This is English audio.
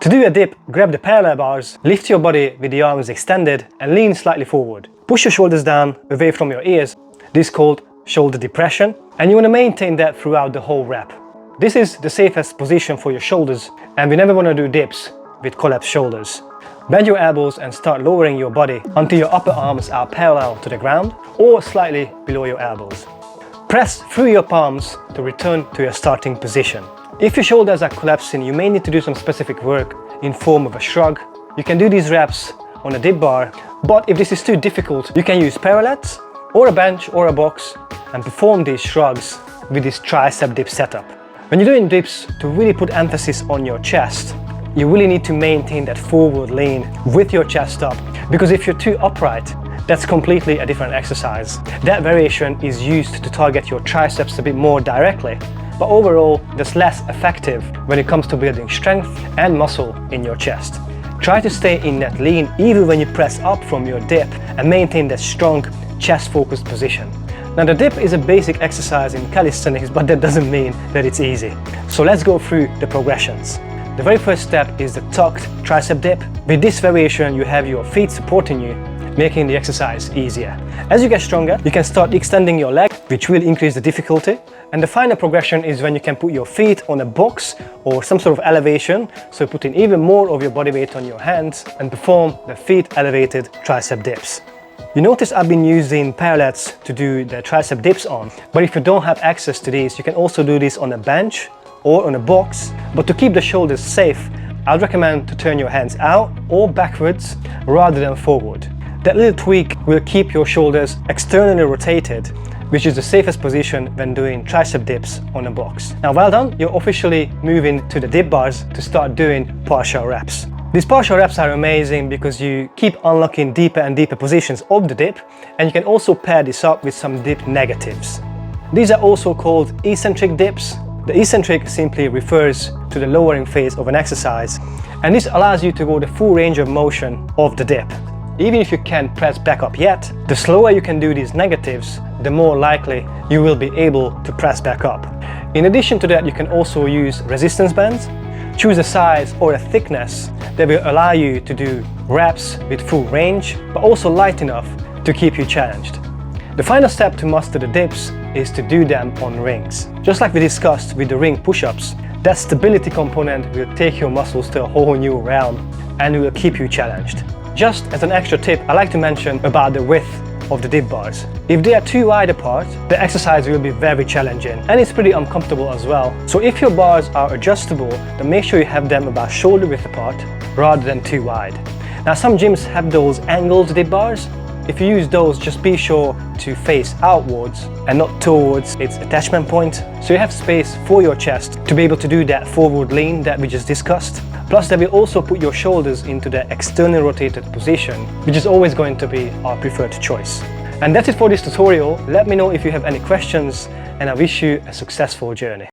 To do a dip, grab the parallel bars, lift your body with the arms extended and lean slightly forward. Push your shoulders down away from your ears. This is called shoulder depression, and you want to maintain that throughout the whole rep. This is the safest position for your shoulders, and we never want to do dips with collapsed shoulders. Bend your elbows and start lowering your body until your upper arms are parallel to the ground or slightly below your elbows. Press through your palms to return to your starting position. If your shoulders are collapsing, you may need to do some specific work in form of a shrug. You can do these reps on a dip bar, but if this is too difficult, you can use parallettes or a bench or a box and perform these shrugs with this tricep dip setup. When you're doing dips, to really put emphasis on your chest, you really need to maintain that forward lean with your chest up, because if you're too upright, that's completely a different exercise. That variation is used to target your triceps a bit more directly, but overall that's less effective when it comes to building strength and muscle in your chest. Try to stay in that lean even when you press up from your dip and maintain that strong chest-focused position. Now the dip is a basic exercise in calisthenics, but that doesn't mean that it's easy. So let's go through the progressions. The very first step is the tucked tricep dip. With this variation, you have your feet supporting you, making the exercise easier. As you get stronger, you can start extending your leg, which will increase the difficulty. And the final progression is when you can put your feet on a box or some sort of elevation, so putting even more of your body weight on your hands and perform the feet elevated tricep dips. You notice I've been using parallettes to do the tricep dips on, but if you don't have access to these, you can also do this on a bench or on a box. But to keep the shoulders safe, I'd recommend to turn your hands out or backwards rather than forward. That little tweak will keep your shoulders externally rotated, which is the safest position when doing tricep dips on a box. Now well done, you're officially moving to the dip bars to start doing partial reps. These partial reps are amazing because you keep unlocking deeper and deeper positions of the dip, and you can also pair this up with some dip negatives. These are also called eccentric dips. The eccentric simply refers to the lowering phase of an exercise, and this allows you to go the full range of motion of the dip. Even if you can't press back up yet, the slower you can do these negatives, the more likely you will be able to press back up. In addition to that, you can also use resistance bands. Choose a size or a thickness that will allow you to do reps with full range, but also light enough to keep you challenged. The final step to master the dips is to do them on rings. Just like we discussed with the ring push-ups, that stability component will take your muscles to a whole new realm and will keep you challenged. Just as an extra tip, I like to mention about the width of the dip bars. If they are too wide apart, the exercise will be very challenging and it's pretty uncomfortable as well. So if your bars are adjustable, then make sure you have them about shoulder width apart rather than too wide. Now some gyms have those angled dip bars. If you use those, just be sure to face outwards and not towards its attachment point, so you have space for your chest to be able to do that forward lean that we just discussed. Plus that will also put your shoulders into the externally rotated position, which is always going to be our preferred choice. And that's it for this tutorial. Let me know if you have any questions, and I wish you a successful journey.